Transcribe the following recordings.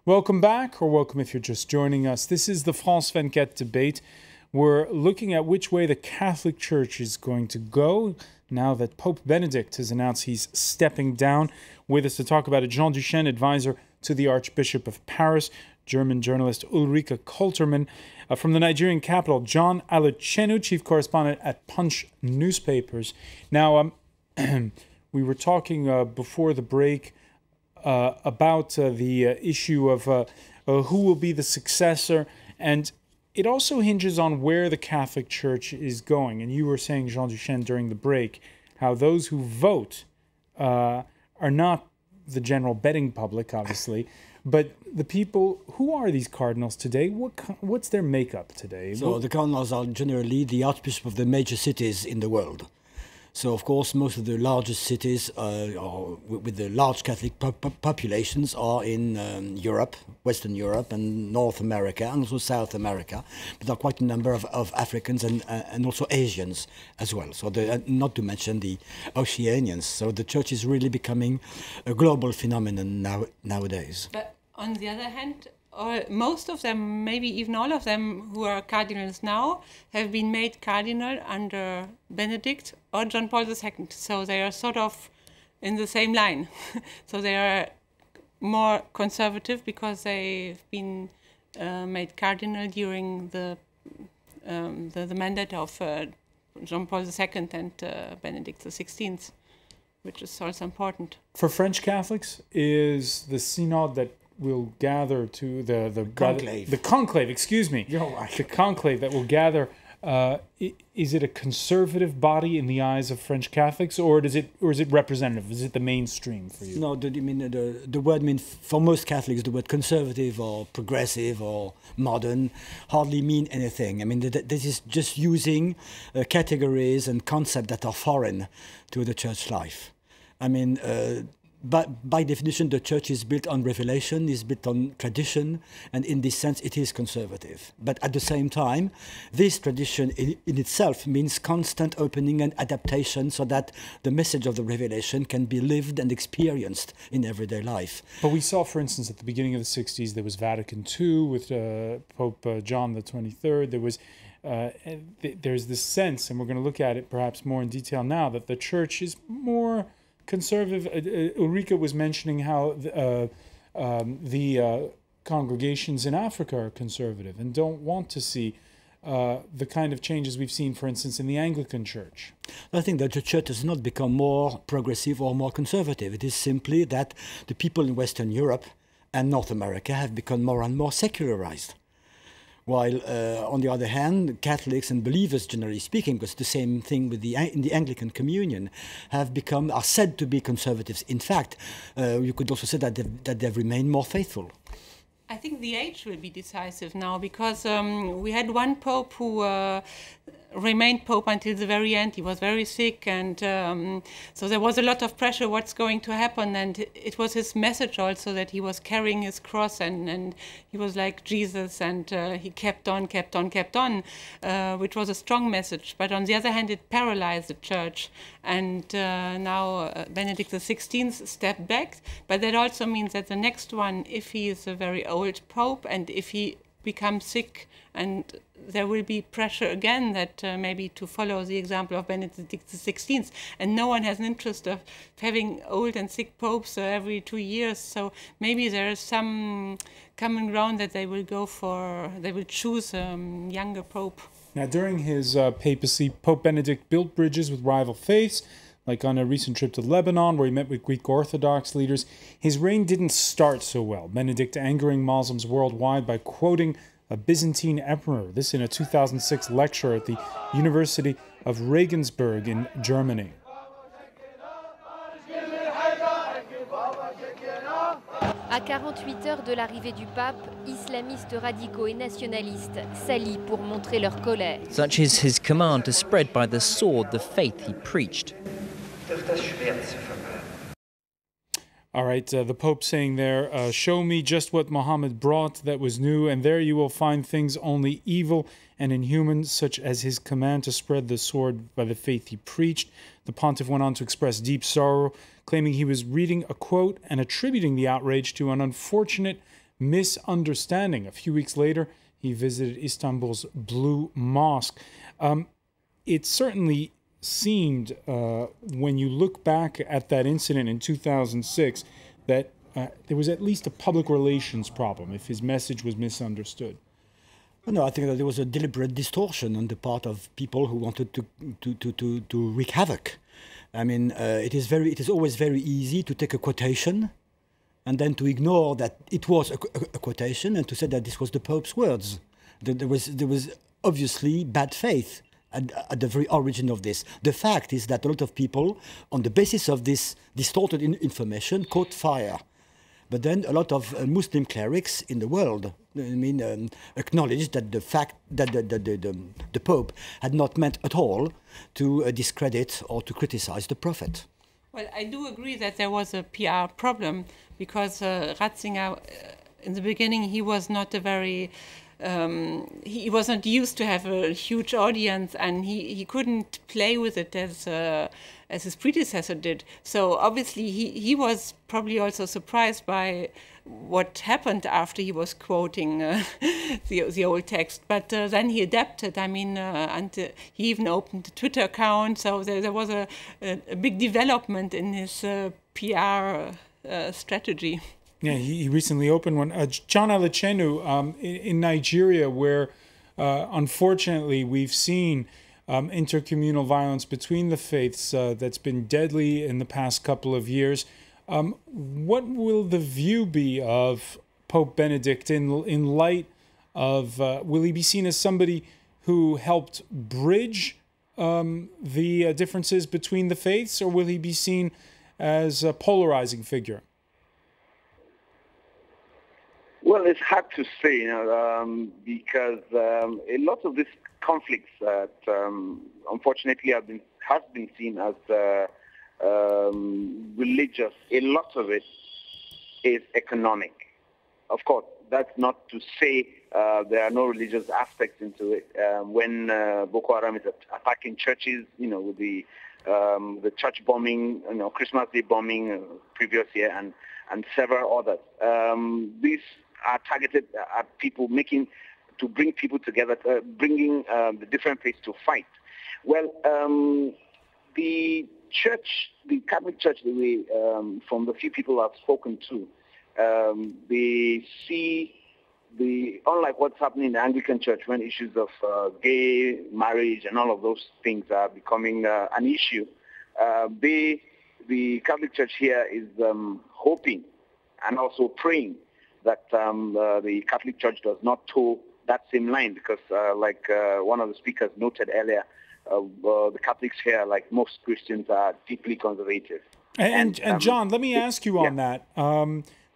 Welcome back, or welcome if you're just joining us. This is the France 24 debate. We're looking at which way the Catholic Church is going to go now that Pope Benedict has announced he's stepping down. With us to talk about it, Jean Duchesne, advisor to the Archbishop of Paris, German journalist Ulrike KOLTERMANN, from the Nigerian capital, John ALECHENU, chief correspondent at Punch newspapers. Now, we were talking before the break about the issue of who will be the successor, and it also hinges on where the Catholic Church is going. And you were saying, Jean Duchesne, during the break, how those who vote are not the general betting public, obviously, but the people. Who are these cardinals today? What's their makeup today? So the cardinals are generally the archbishop of the major cities in the world. So, of course, most of the largest cities with the large Catholic populations are in Europe, Western Europe and North America, and also South America. But there are quite a number of Africans and also Asians as well. So, not to mention the Oceanians. So the Church is really becoming a global phenomenon nowadays. But on the other hand, most of them, maybe even all of them who are cardinals now, have been made cardinal under Benedict or John Paul II. So they are sort of in the same line. So they are more conservative because they've been made cardinal during the mandate of John Paul II and Benedict XVI, which is also important. For French Catholics, is the synod that will gather to the conclave, excuse me. You're right. The conclave that will gather, is it a conservative body in the eyes of French Catholics, or is it representative? Is it the mainstream for you? No, the word means, for most Catholics, the word conservative or progressive or modern hardly mean anything. I mean, this is just using categories and concepts that are foreign to the church life. I mean, but by definition, the Church is built on revelation, is built on tradition, and in this sense, it is conservative. But at the same time, this tradition in itself means constant opening and adaptation so that the message of the revelation can be lived and experienced in everyday life. But we saw, for instance, at the beginning of the 60s, there was Vatican II with Pope John the 23rd. There was there's this sense, and we're going to look at it perhaps more in detail now, that the Church is more conservative. Ulrike was mentioning how the congregations in Africa are conservative and don't want to see the kind of changes we've seen, for instance, in the Anglican Church. I think that the Church has not become more progressive or more conservative. It is simply that the people in Western Europe and North America have become more and more secularized. While, on the other hand, Catholics and believers, generally speaking, because the same thing with in the Anglican Communion, are said to be conservatives. In fact, you could also say that they've remained more faithful. I think the age will be decisive now, because we had one pope who remained pope until the very end. He was very sick, and so there was a lot of pressure what's going to happen, and it was his message also that he was carrying his cross, and he was like Jesus, and he kept on, which was a strong message. But on the other hand, it paralyzed the Church, and now Benedict XVI stepped back, but that also means that the next one, if he is a very old pope and if he becomes sick, and there will be pressure again that maybe to follow the example of Benedict XVI, and no one has an interest of having old and sick popes every 2 years. So maybe there is some common ground that they will choose a younger pope. Now, during his papacy, Pope Benedict built bridges with rival faiths, like on a recent trip to Lebanon, where he met with Greek Orthodox leaders. His reign didn't start so well, Benedict angering Muslims worldwide by quoting a Byzantine emperor, this in a 2006 lecture at the University of Regensburg in Germany. À 48 heures de l'arrivée du pape, islamistes radicaux et nationalistes s'allient pour montrer leur colère. Such is his command to spread by the sword the faith he preached. All right, the Pope saying there, show me just what Muhammad brought that was new, and there you will find things only evil and inhuman, such as his command to spread the sword by the faith he preached. The Pontiff went on to express deep sorrow, claiming he was reading a quote and attributing the outrage to an unfortunate misunderstanding. A few weeks later, he visited Istanbul's Blue Mosque. It certainly seemed, when you look back at that incident in 2006, that there was at least a public relations problem if his message was misunderstood. No, I think that there was a deliberate distortion on the part of people who wanted to wreak havoc. I mean, it is always very easy to take a quotation and then to ignore that it was a quotation and to say that this was the Pope's words. There was obviously bad faith at the very origin of this. The fact is that a lot of people, on the basis of this distorted information, caught fire. But then a lot of Muslim clerics in the world, acknowledged that the fact that the Pope had not meant at all to discredit or to criticize the Prophet. Well, I do agree that there was a PR problem because Ratzinger, in the beginning, he was not a very... he wasn't used to have a huge audience, and he couldn't play with it as his predecessor did. So obviously he was probably also surprised by what happened after he was quoting the old text. But then he adapted. I mean, and he even opened a Twitter account. So there was a big development in his PR strategy. Yeah, he recently opened one. John ALECHENU in Nigeria, where unfortunately we've seen intercommunal violence between the faiths that's been deadly in the past couple of years. What will the view be of Pope Benedict in light of, will he be seen as somebody who helped bridge the differences between the faiths, or will he be seen as a polarizing figure? Well, it's hard to say, because a lot of these conflicts that unfortunately has been seen as religious. A lot of it is economic. Of course, that's not to say there are no religious aspects into it. When Boko Haram is attacking churches, with the church bombing, Christmas Day bombing previous year, and several others. These are targeted at people to bring people together, bringing the different faiths to fight. Well, the Catholic Church, from the few people I've spoken to, they see unlike what's happening in the Anglican Church when issues of gay marriage and all of those things are becoming an issue. The Catholic Church here is hoping and also praying that the Catholic Church does not toe that same line, because like one of the speakers noted earlier, the Catholics here, like most Christians, are deeply conservative. And John, let me ask you on that.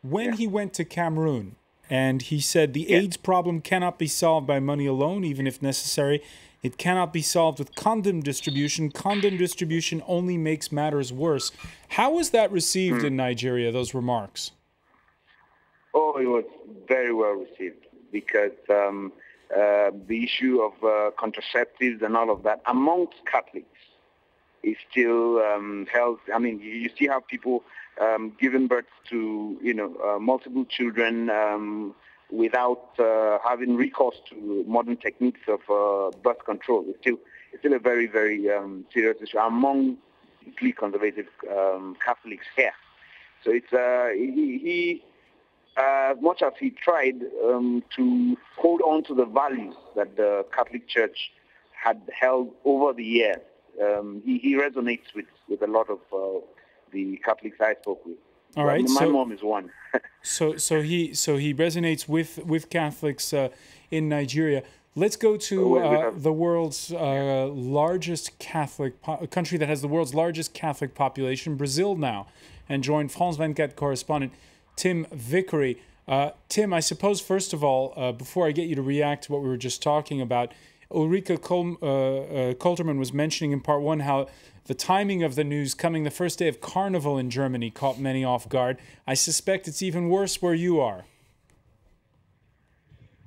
When he went to Cameroon and he said the AIDS problem cannot be solved by money alone, even if necessary, it cannot be solved with condom distribution. Condom distribution only makes matters worse. How was that received in Nigeria, those remarks? Oh, it was very well received, because the issue of contraceptives and all of that amongst Catholics is still held. I mean, you see how people giving birth to multiple children without having recourse to modern techniques of birth control. It's still a very, very serious issue among deeply conservative Catholics here. So it's he as much as he tried to hold on to the values that the Catholic Church had held over the years, he resonates with a lot of the Catholics I spoke with. All right. My mom is one. So he resonates with Catholics in Nigeria. Let's go to the world's largest Catholic country that has the world's largest Catholic population, Brazil now, and join France 24 correspondent Tim Vickery. Tim, I suppose, first of all, before I get you to react to what we were just talking about, Ulrike KOLTERMANN was mentioning in part one how the timing of the news coming the first day of Carnival in Germany caught many off guard. I suspect it's even worse where you are.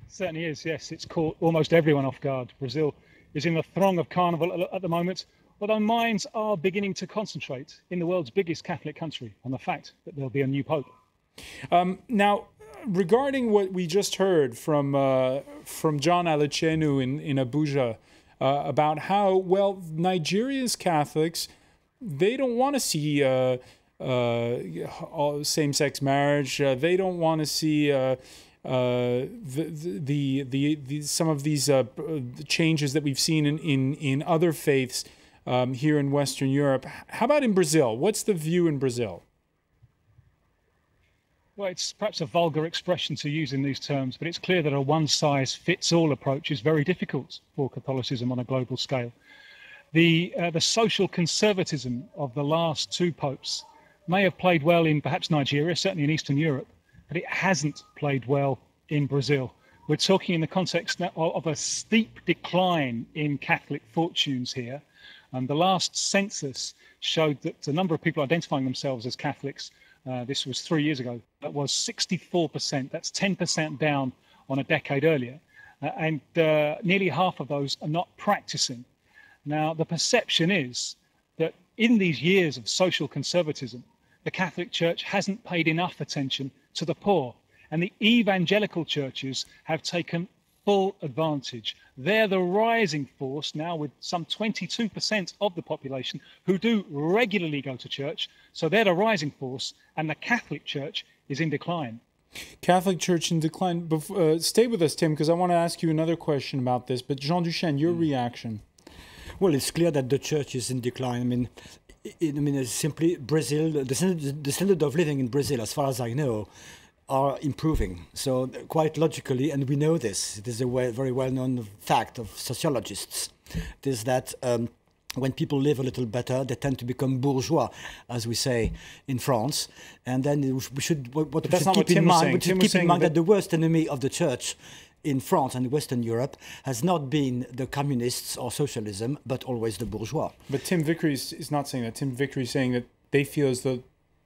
Certainly is, yes. It's caught almost everyone off guard. Brazil is in the throng of Carnival at the moment, although minds are beginning to concentrate in the world's biggest Catholic country on the fact that there'll be a new pope. Now, regarding what we just heard from John ALECHENU in Abuja about how, well, Nigeria's Catholics, they don't want to see same-sex marriage. They don't want to see some of these changes that we've seen in other faiths here in Western Europe. How about in Brazil? What's the view in Brazil? Well, it's perhaps a vulgar expression to use in these terms, but it's clear that a one-size-fits-all approach is very difficult for Catholicism on a global scale. The social conservatism of the last two popes may have played well in perhaps Nigeria, certainly in Eastern Europe, but it hasn't played well in Brazil. We're talking in the context of a steep decline in Catholic fortunes here. And the last census showed that the number of people identifying themselves as Catholics, this was 3 years ago, that was 64%. That's 10% down on a decade earlier. And nearly half of those are not practicing. Now, the perception is that in these years of social conservatism, the Catholic Church hasn't paid enough attention to the poor. And the evangelical churches have taken full advantage. They're the rising force now, with some 22% of the population who do regularly go to church. So they're the rising force, and the Catholic Church is in decline. Catholic Church in decline. Stay with us, Tim, because I want to ask you another question about this. But Jean Duchesne, your reaction? Well, it's clear that the church is in decline. I mean, simply Brazil, the standard of living in Brazil, as far as I know, are improving. So quite logically, and we know this, it is a very well-known fact of sociologists, it is that when people live a little better, they tend to become bourgeois, as we say in France. And then we should keep in mind that the worst enemy of the church in France and Western Europe has not been the communists or socialism, but always the bourgeois. But Tim Vickery is not saying that. Tim Vickery is saying that they feel as though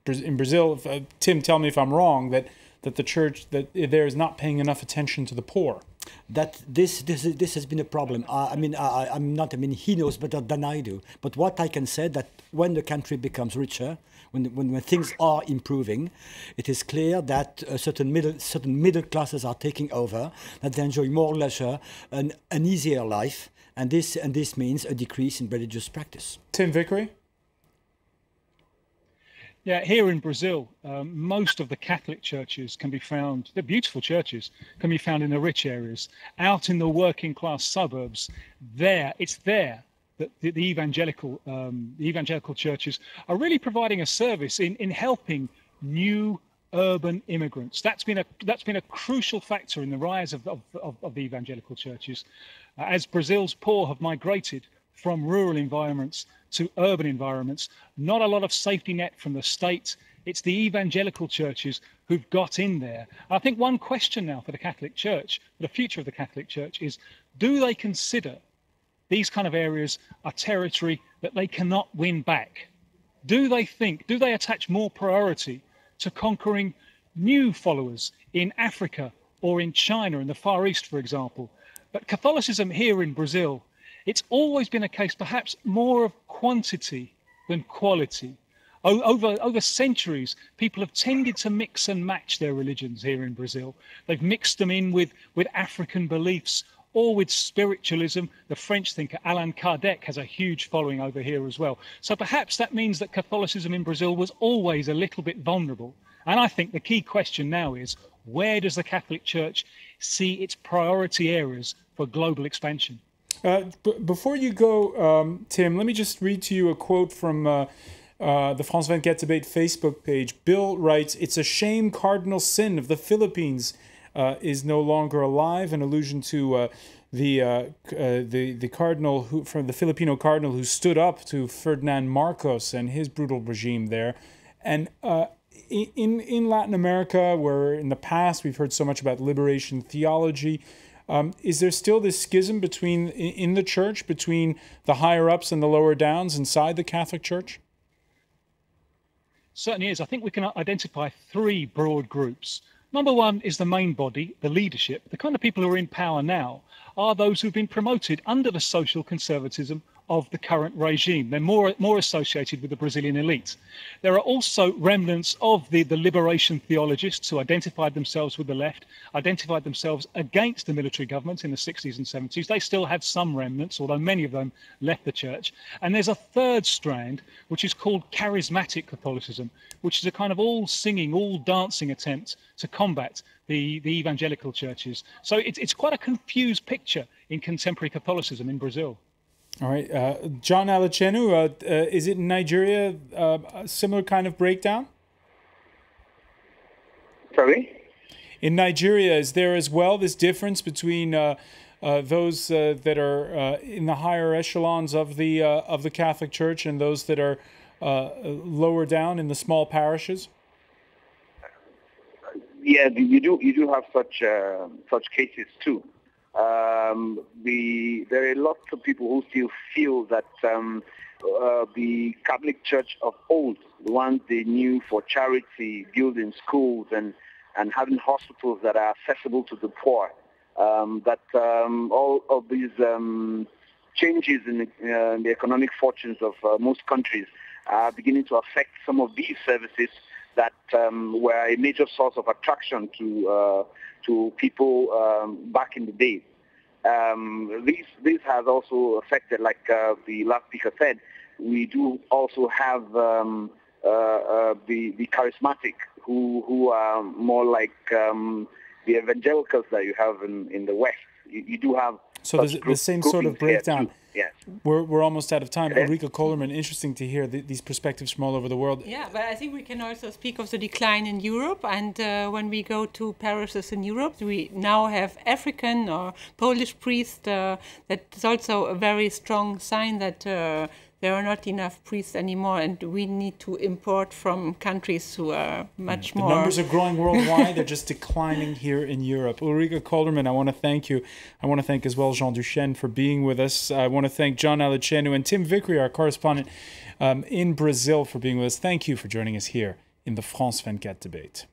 in Brazil, Tim, tell me if I'm wrong, that the church, that there is not paying enough attention to the poor. That this has been a problem. He knows better than I do. But what I can say that when the country becomes richer, when things are improving, it is clear that certain middle classes are taking over, that they enjoy more leisure, an easier life, and this means a decrease in religious practice. Tim Vickery? Yeah, here in Brazil, most of the Catholic churches can be found, they're beautiful churches, can be found in the rich areas. Out in the working class suburbs, it's there that the evangelical churches are really providing a service in helping new urban immigrants. That's been a crucial factor in the rise of the evangelical churches. As Brazil's poor have migrated from rural environments to urban environments, not a lot of safety net from the state. It's the evangelical churches who've got in there. I think one question now for the Catholic Church, for the future of the Catholic Church, is do they consider these kind of areas a territory that they cannot win back? Do they attach more priority to conquering new followers in Africa or in China, in the Far East, for example? But Catholicism here in Brazil, it's always been a case perhaps more of quantity than quality. Over centuries, people have tended to mix and match their religions here in Brazil. They've mixed them in with African beliefs or with spiritualism. The French thinker Allan Kardec has a huge following over here as well. So perhaps that means that Catholicism in Brazil was always a little bit vulnerable. And I think the key question now is, where does the Catholic Church see its priority areas for global expansion? Before you go, Tim, let me just read to you a quote from the France 24 Debate Facebook page. Bill writes, "It's a shame Cardinal Sin of the Philippines is no longer alive," an allusion to the cardinal from the Filipino cardinal who stood up to Ferdinand Marcos and his brutal regime there. And in Latin America, where in the past we've heard so much about liberation theology, is there still this schism in the church between the higher ups and the lower downs inside the Catholic Church? Certainly is. I think we can identify three broad groups. Number one is the main body, the leadership. The kind of people who are in power now are those who've been promoted under the social conservatism of the current regime. They're more associated with the Brazilian elite. There are also remnants of the liberation theologists who identified themselves with the left, identified themselves against the military government in the 60s and 70s. They still have some remnants, although many of them left the church. And there's a third strand, which is called charismatic Catholicism, which is a kind of all-singing, all-dancing attempt to combat the evangelical churches. So it's quite a confused picture in contemporary Catholicism in Brazil. All right. John ALECHENU, is it in Nigeria a similar kind of breakdown? Sorry? In Nigeria, is there as well this difference between those that are in the higher echelons of the Catholic Church and those that are lower down in the small parishes? Yeah, you do have such cases too. There are lots of people who still feel that the Catholic Church of old, the ones they knew for charity, building schools and having hospitals that are accessible to the poor, that all of these changes in the economic fortunes of most countries are beginning to affect some of these services that were a major source of attraction to people back in the day. This has also affected, like the last speaker said, we do also have the charismatic who are more like the evangelicals that you have in the West. You do have so there's the same sort of breakdown. Yes. We're almost out of time. Ulrike KOLTERMANN, interesting to hear these perspectives from all over the world. Yeah, but I think we can also speak of the decline in Europe. And when we go to parishes in Europe, we now have African or Polish priests. That's also a very strong sign that there are not enough priests anymore, and we need to import from countries who are much more... The numbers are growing worldwide, they're just declining here in Europe. Ulrike KOLTERMANN, I want to thank you. I want to thank as well Jean Duchesne for being with us. I want to thank John ALECHENU and Tim VICKERY, our correspondent in Brazil, for being with us. Thank you for joining us here in the France 24 debate.